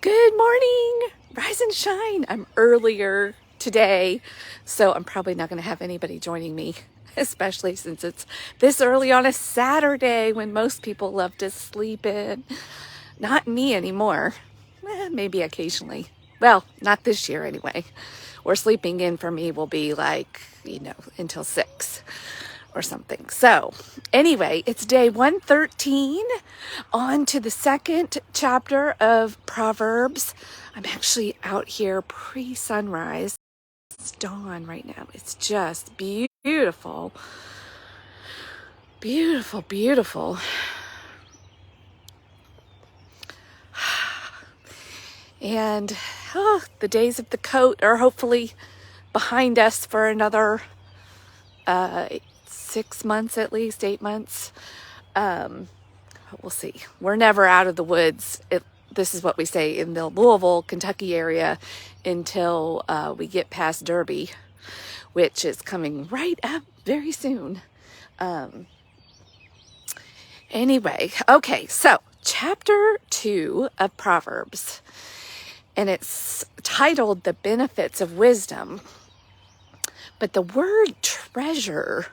Good morning, rise and shine. I'm earlier today, so I'm probably not going to have anybody joining me, especially since it's this early on a Saturday when most people love to sleep in. Not me anymore. Maybe occasionally. Well, not this year anyway. Or sleeping in for me will be like, until 6 or something. So anyway, it's day 113, on to the second chapter of Proverbs. I'm actually out here pre-sunrise. It's dawn right now. It's just beautiful. Beautiful, beautiful. And the days of the coat are hopefully behind us for another 6 months, at least 8 months. We'll see. We're never out of the woods. This is what we say in the Louisville, Kentucky area until we get past Derby, which is coming right up very soon. Anyway, okay, so chapter 2 of Proverbs, and it's titled The Benefits of Wisdom. But the word treasure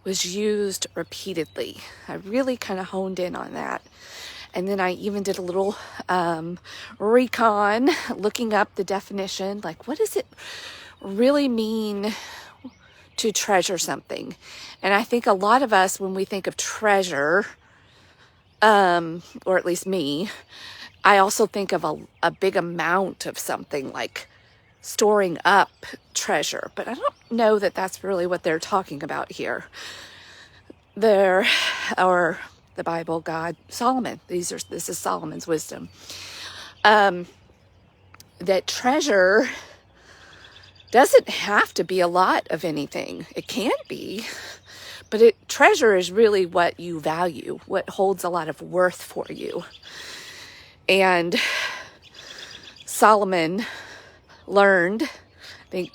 was used repeatedly. I really kind of honed in on that. And then I even did a little recon, looking up the definition, like what does it really mean to treasure something? And I think a lot of us, when we think of treasure, or at least me, I also think of a big amount of something, like storing up treasure, but I don't know that that's really what they're talking about here. Or the Bible, God, Solomon. This is Solomon's wisdom. That treasure doesn't have to be a lot of anything. It can be, but treasure is really what you value, what holds a lot of worth for you. And Solomon learned, I think,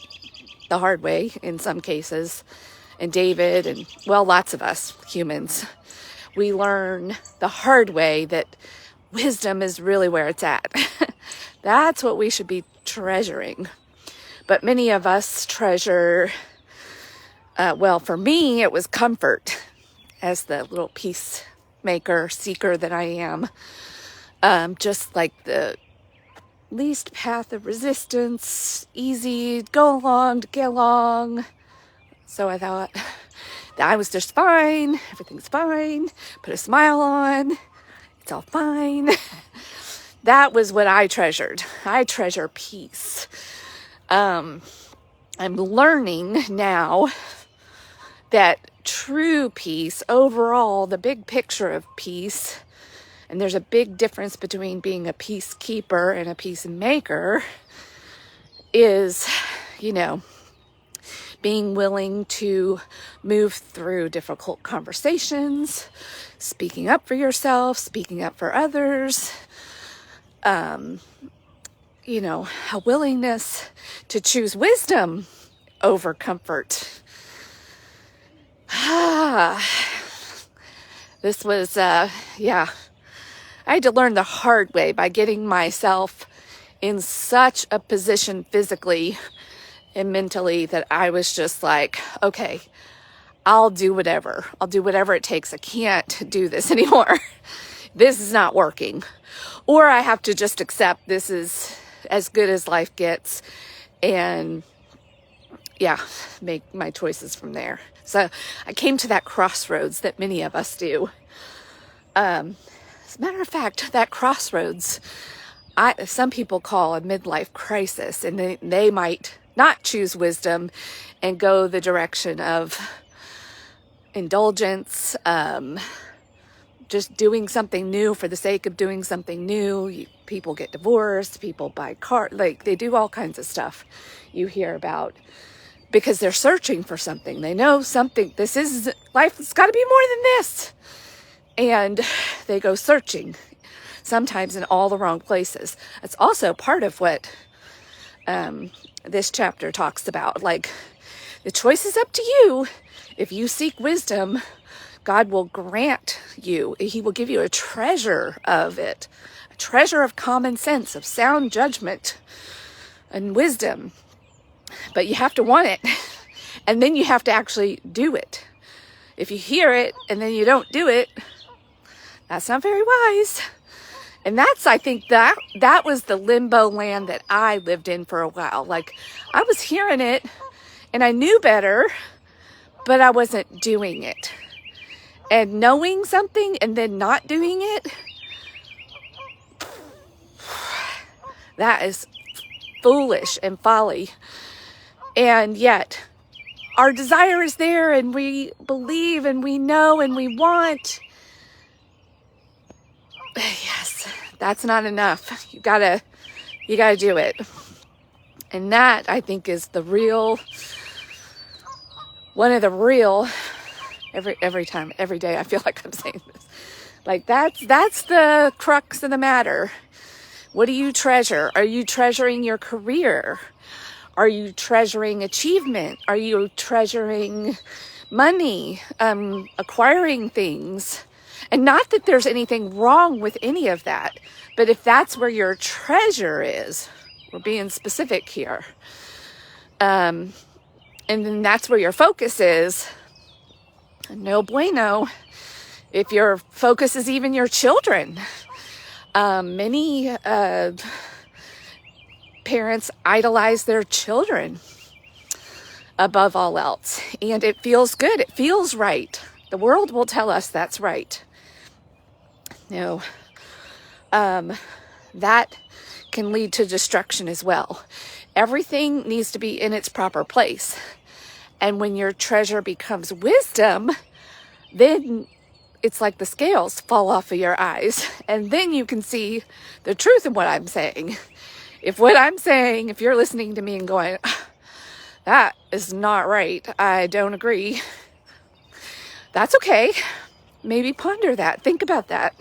the hard way in some cases, and David, and lots of us humans, we learn the hard way that wisdom is really where it's at. That's what we should be treasuring. But many of us treasure, for me, it was comfort, as the little peacemaker, seeker that I am. Just like the least path of resistance, easy, go along to get along. So I thought that I was just fine. Everything's fine. Put a smile on. It's all fine. That was what I treasured. I treasure peace. I'm learning now that true peace, overall, the big picture of peace, and there's a big difference between being a peacekeeper and a peacemaker, is, being willing to move through difficult conversations, speaking up for yourself, speaking up for others, a willingness to choose wisdom over comfort. This was, I had to learn the hard way by getting myself in such a position physically and mentally that I was just like, okay, I'll do whatever. I'll do whatever it takes. I can't do this anymore. This is not working. Or I have to just accept this is as good as life gets and make my choices from there. So I came to that crossroads that many of us do. As a matter of fact, that crossroads, some people call a midlife crisis, and they might not choose wisdom and go the direction of indulgence, just doing something new for the sake of doing something new. People get divorced, people buy cars, they do all kinds of stuff you hear about because they're searching for something. They know something, life has got to be more than this. And they go searching, sometimes in all the wrong places. That's also part of what this chapter talks about. Like, the choice is up to you. If you seek wisdom, God will grant you. He will give you a treasure of it, a treasure of common sense, of sound judgment and wisdom. But you have to want it. And then you have to actually do it. If you hear it and then you don't do it, that's not very wise. And that's, I think, that was the limbo land that I lived in for a while. Like, I was hearing it and I knew better, but I wasn't doing it. And knowing something and then not doing it, that is foolish and folly. And yet, our desire is there, and we believe, and we know, and we want. Yes, that's not enough. You gotta do it. And that, I think, is the real, one of the real, every time, every day, I feel like I'm saying this. Like, that's the crux of the matter. What do you treasure? Are you treasuring your career? Are you treasuring achievement? Are you treasuring money, acquiring things? And not that there's anything wrong with any of that, but if that's where your treasure is, we're being specific here, and then that's where your focus is, no bueno. If your focus is even your children, many parents idolize their children above all else, and it feels good. It feels right. The world will tell us that's right. No, that can lead to destruction as well. Everything needs to be in its proper place. And when your treasure becomes wisdom, then it's like the scales fall off of your eyes. And then you can see the truth in what I'm saying. If what I'm saying, if you're listening to me and going, that is not right, I don't agree, that's okay. Maybe ponder that. Think about that.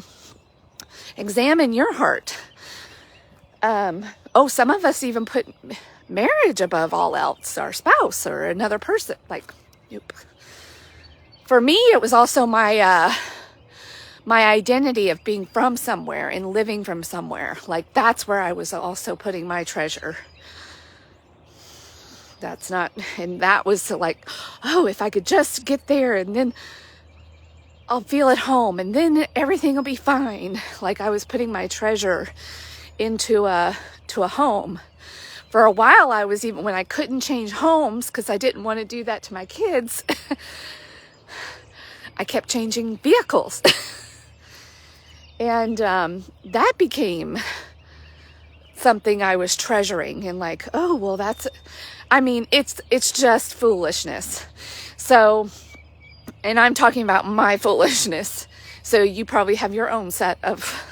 Examine your heart. Some of us even put marriage above all else, our spouse or another person. Like, nope. For me, it was also my identity of being from somewhere and living from somewhere. Like, that's where I was also putting my treasure. And that was like, oh, if I could just get there and then I'll feel at home and then everything will be fine. Like, I was putting my treasure into a home. For a while, I was, even when I couldn't change homes because I didn't want to do that to my kids, I kept changing vehicles. And that became something I was treasuring, and like, oh, well, it's just foolishness. So, and I'm talking about my foolishness. So you probably have your own set of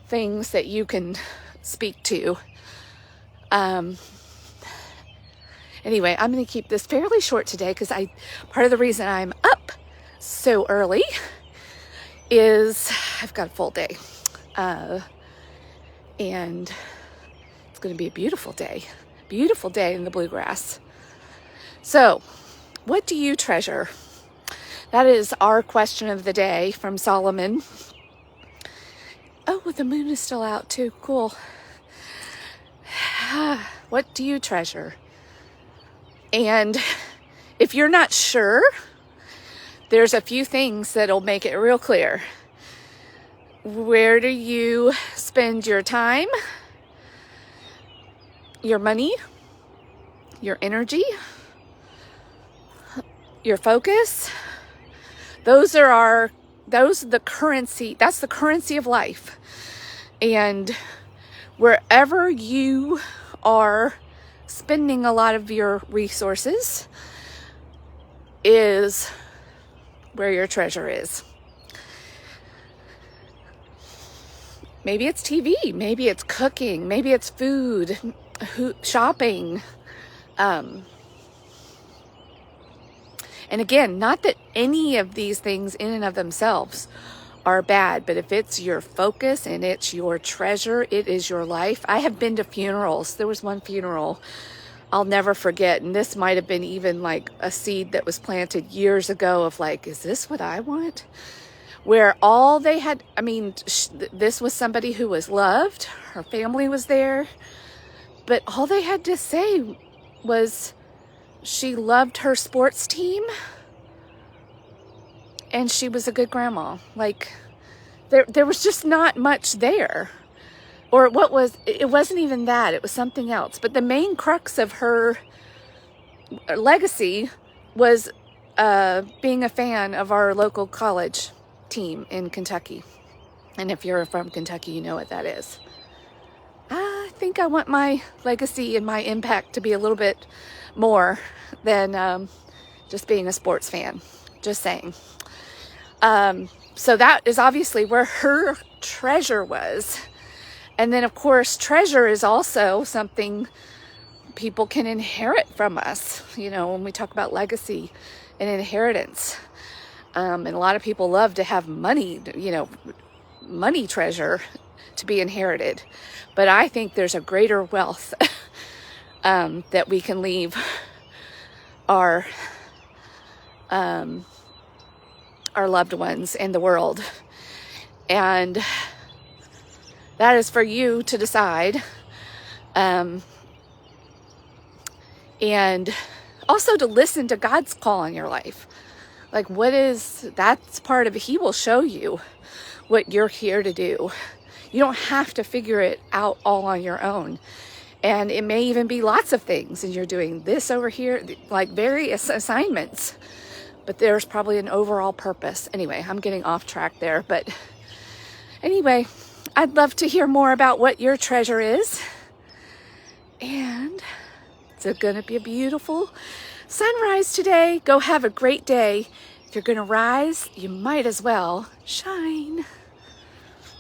things that you can speak to. Anyway, I'm going to keep this fairly short today because part of the reason I'm up so early is I've got a full day. And it's going to be a beautiful day in the bluegrass. So, what do you treasure? That is our question of the day from Solomon. Oh, the moon is still out too. Cool. What do you treasure? And if you're not sure, there's a few things that'll make it real clear. Where do you spend your time, your money, your energy, your focus? Those are the currency. That's the currency of life. And wherever you are spending a lot of your resources is where your treasure is. Maybe it's TV, maybe it's cooking, maybe it's food, shopping. And again, not that any of these things in and of themselves are bad, but if it's your focus and it's your treasure, it is your life. I have been to funerals. There was one funeral I'll never forget, and this might have been even like a seed that was planted years ago of like, is this what I want? where all they had, I mean, this was somebody who was loved, her family was there, but all they had to say was she loved her sports team and she was a good grandma. Like, there was just not much there. Or it wasn't even that, it was something else. But the main crux of her legacy was being a fan of our local college team in Kentucky. And if you're from Kentucky, you know what that is. I think I want my legacy and my impact to be a little bit more than just being a sports fan. Just saying. So that is obviously where her treasure was. And then, of course, treasure is also something people can inherit from us. You know, when we talk about legacy and inheritance. And a lot of people love to have money, you know, money treasure to be inherited. But I think there's a greater wealth that we can leave our loved ones in the world. And that is for you to decide. And also to listen to God's call on your life. Like, that's part of it. He will show you what you're here to do. You don't have to figure it out all on your own. And it may even be lots of things. And you're doing this over here, like various assignments. But there's probably an overall purpose. Anyway, I'm getting off track there. But anyway, I'd love to hear more about what your treasure is. And it's going to be a beautiful sunrise today. Go have a great day. If you're going to rise, you might as well shine.